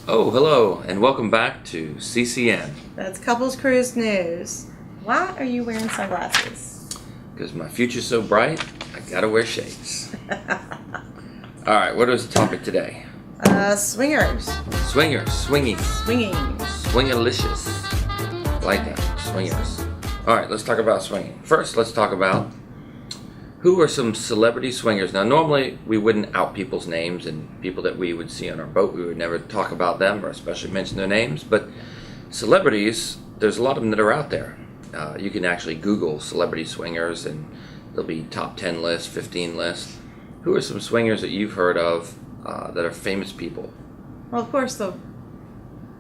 Oh, hello, and welcome back to CCN. That's Couples Cruise News. Why are you wearing sunglasses? Because my future's so bright, I gotta wear shades. Alright, what is the topic today? Swingers. Swingers, swinging, Swinging. swingalicious. Like that, swingers. Alright, let's talk about swinging. First, let's talk about who are some celebrity swingers. Now, normally we wouldn't out people's names, and people that we would see on our boat, we would never talk about them or especially mention their names. But celebrities, there's a lot of them that are out there. You can actually Google celebrity swingers, and there'll be top 10 lists, 15 lists. Who are some swingers that you've heard of that are famous people? Well, of course, the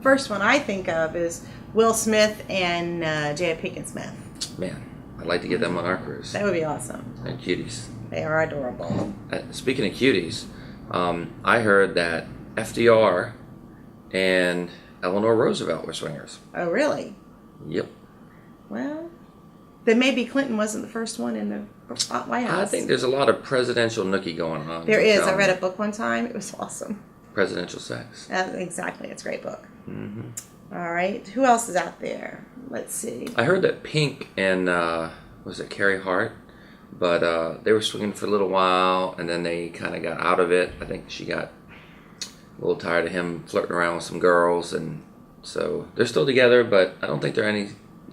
first one I think of is Will Smith and Jada Pinkett Smith. Man, I'd like to get them on our cruise. That would be awesome. They're cuties. They are adorable. Speaking of cuties, I heard that FDR and Eleanor Roosevelt were swingers. Oh, really? Yep. Well, then maybe Clinton wasn't the first one in the White House. I think there's a lot of presidential nookie going on. There is. I read a book one time. It was awesome. Presidential sex. Exactly. It's a great book. Mm-hmm. All right. Who else is out there? Let's see. I heard that Pink and, was it Carrie Hart? But they were swinging for a little while, and then they kind of got out of it. I think she got a little tired of him flirting around with some girls, and so they're still together, but I don't think they're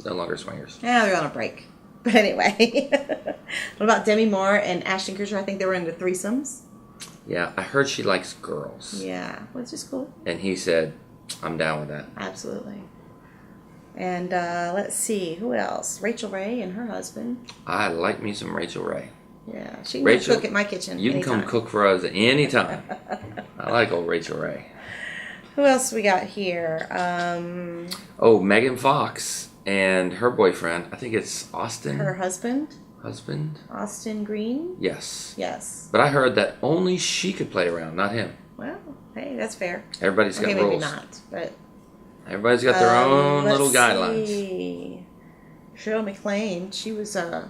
no longer swingers. Yeah, they're on a break. But anyway. What about Demi Moore and Ashton Kutcher? I think they were into threesomes. Yeah, I heard she likes girls. Yeah, which is cool. And he said, I'm down with that. Absolutely. And let's see, who else? Rachel Ray and her husband. I like me some Rachel Ray. Yeah, she can cook at my kitchen. You can come cook for us anytime. I like old Rachel Ray. Who else we got here? Megan Fox and her boyfriend. I think it's Austin. Her husband. Austin Green. Yes. Yes. But I heard that only she could play around, not him. Well, hey, that's fair. Everybody's got rules. Maybe not, but everybody's got their own little guidelines. See. Shirley MacLaine, she was so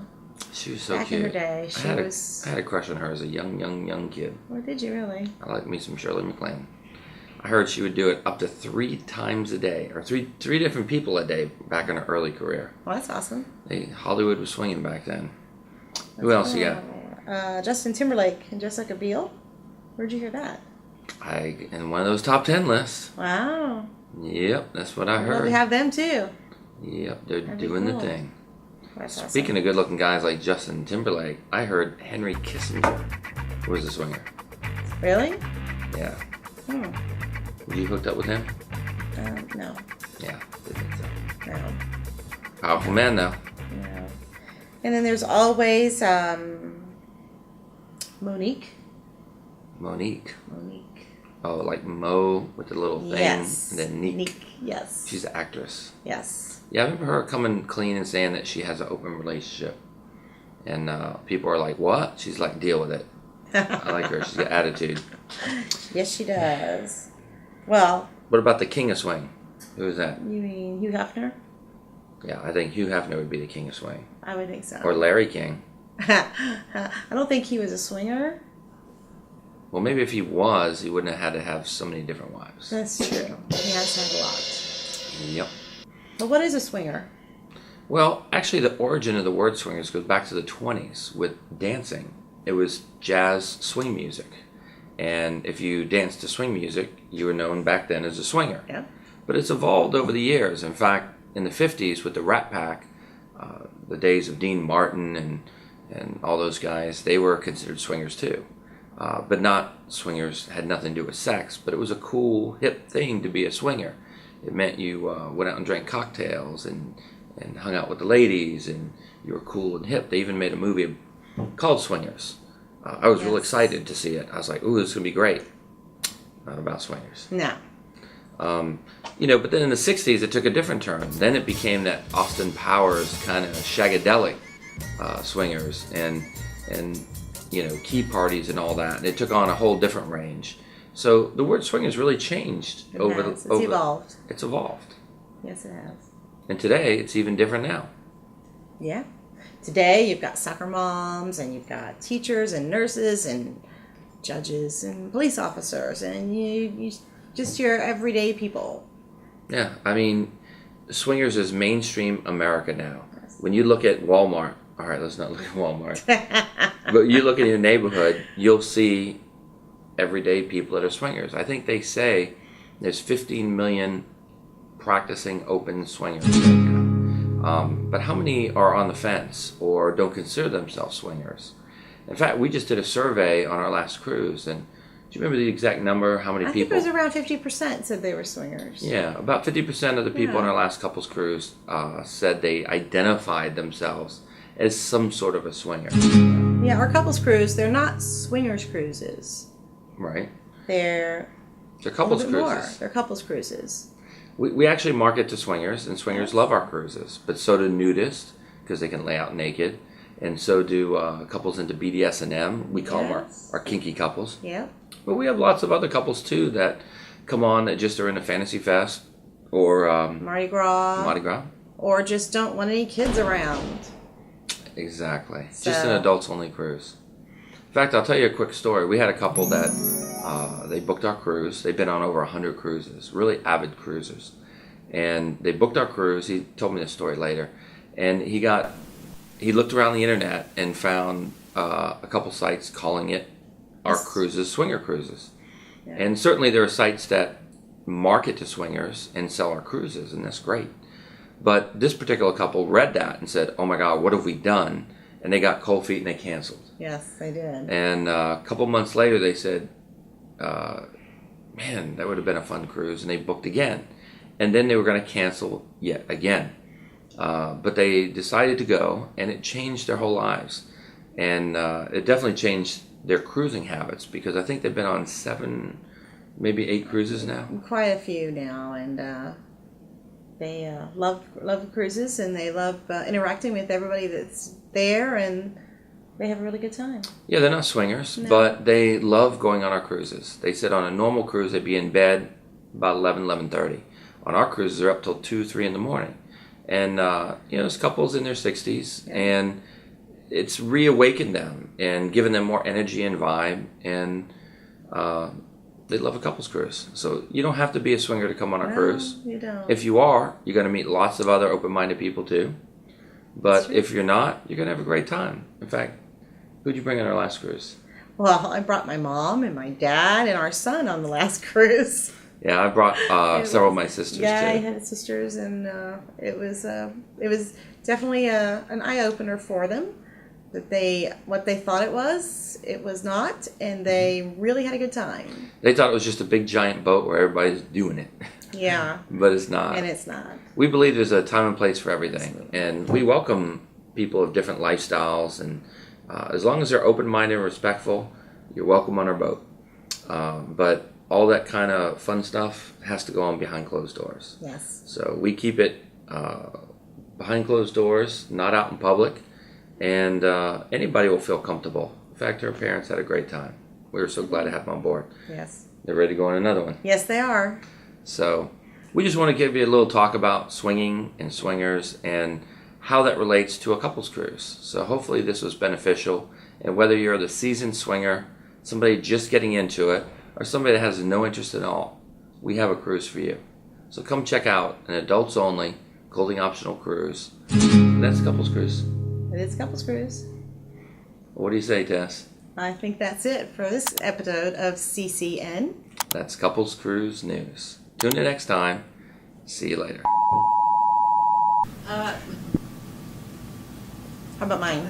back cute. In her day. I had a crush on her as a young kid. Well, did you really? I like me some Shirley MacLaine. I heard she would do it up to 3 times a day, or three different people a day back in her early career. Well, that's awesome. Hollywood was swinging back then. Who else you got? Justin Timberlake and Jessica Biel. Where'd you hear that? In one of those top 10 lists. Wow. Yep, that's what I heard. We have them too. Yep, they're doing the thing. That's Speaking of good-looking guys like Justin Timberlake, I heard Henry Kissinger was a swinger. Really? Yeah. Were you hooked up with him? No. Yeah, didn't think so. No. Powerful man, though. No. And then there's always Monique. Monique. Oh, like Mo with the little thing. Yes. And then Neek. Neek, yes. She's an actress. Yes. Yeah, I remember her coming clean and saying that she has an open relationship. And people are like, what? She's like, deal with it. I like her. She's got attitude. Yes, she does. Well. What about the king of swing? Who is that? You mean Hugh Hefner? Yeah, I think Hugh Hefner would be the king of swing. I would think so. Or Larry King. I don't think he was a swinger. Well, maybe if he was, he wouldn't have had to have so many different wives. That's true. He has to have a lot. Yep. But what is a swinger? Well, actually, the origin of the word swingers goes back to the 20s with dancing. It was jazz swing music. And if you danced to swing music, you were known back then as a swinger. Yeah. But it's evolved over the years. In fact, in the 50s with the Rat Pack, the days of Dean Martin and all those guys, they were considered swingers too. But not swingers, had nothing to do with sex, but it was a cool, hip thing to be a swinger. It meant you went out and drank cocktails and hung out with the ladies, and you were cool and hip. They even made a movie called Swingers. I was real excited to see it. I was like, ooh, this is going to be great. Not about swingers. No. But then in the 60s, it took a different turn. Then it became that Austin Powers kind of shagadelic swingers and key parties and all that. And it took on a whole different range. So the word swingers really changed It's evolved. It's evolved. Yes, it has. And today, it's even different now. Yeah. Today, you've got soccer moms, and you've got teachers and nurses and judges and police officers, and you just your everyday people. Yeah, I mean, swingers is mainstream America now. When you look at Walmart, all right, let's not look at Walmart, but you look at your neighborhood, you'll see everyday people that are swingers. I think they say there's 15 million practicing open swingers right now. But how many are on the fence or don't consider themselves swingers? In fact, we just did a survey on our last cruise, and do you remember the exact number? How many I people? think it was around 50% said they were swingers. Yeah, about 50% of the people on our last couples cruise said they identified themselves as some sort of a swinger. Yeah, our couples cruise, they're not swingers cruises. Right. They're couples a little bit more. cruises. They're couples cruises. We actually market to swingers, and swingers love our cruises, but so do nudists because they can lay out naked, and so do couples into BDSM. We call them our kinky couples. Yep. But we have lots of other couples too that come on that just are in a fantasy fest or Mardi Gras. Mardi Gras. Or just don't want any kids around. Exactly. Just an adults only cruise. In fact, I'll tell you a quick story. We had a couple that they booked our cruise. They've been on over 100 cruises, really avid cruisers. And they booked our cruise. He told me this story later. And he looked around the internet and found a couple sites calling it our cruises, swinger cruises. Yeah. And certainly there are sites that market to swingers and sell our cruises, and that's great. But this particular couple read that and said, oh my God, what have we done? And they got cold feet and they canceled. Yes, they did. And a couple months later they said, man, that would have been a fun cruise. And they booked again. And then they were going to cancel yet again. But they decided to go, and it changed their whole lives. And it definitely changed their cruising habits, because I think they've been on 7, maybe 8 cruises now. Quite a few now, and they love cruises, and they love interacting with everybody that's there, and they have a really good time. Yeah, they're not swingers, but they love going on our cruises. They said on a normal cruise they'd be in bed about 11:30. On our cruises they're up till 2, 3 in the morning. And there's couples in their 60s, and it's reawakened them and given them more energy and vibe, and they love a couples cruise. So you don't have to be a swinger to come on a cruise. You don't. If you are, you're going to meet lots of other open-minded people too. But if you're not, you're going to have a great time. In fact, who'd you bring on our last cruise? Well, I brought my mom and my dad and our son on the last cruise. Yeah, I brought several of my sisters too. Yeah, I had sisters, and it was definitely an eye-opener for them. That what they thought it was not, and they really had a good time. They thought it was just a big giant boat where everybody's doing it. Yeah. But it's not. And it's not. We believe there's a time and place for everything, and we welcome people of different lifestyles, and as long as they're open-minded and respectful, you're welcome on our boat. But all that kind of fun stuff has to go on behind closed doors. Yes. So we keep it behind closed doors, not out in public. And anybody will feel comfortable. In fact, her parents had a great time. We were so glad to have them on board. Yes. They're ready to go on another one. Yes, they are. So we just want to give you a little talk about swinging and swingers and how that relates to a couples cruise. So hopefully this was beneficial. And whether you're the seasoned swinger, somebody just getting into it, or somebody that has no interest at all, we have a cruise for you. So come check out an adults only, clothing optional cruise. And that's couples cruise. It is couples cruise. What do you say, Tess? I think that's it for this episode of CCN. That's Couples Cruise News. Tune in next time. See you later. How about mine?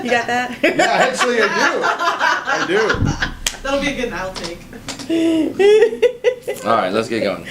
You got that? Yeah, actually I do. That'll be a good outtake. All right, let's get going.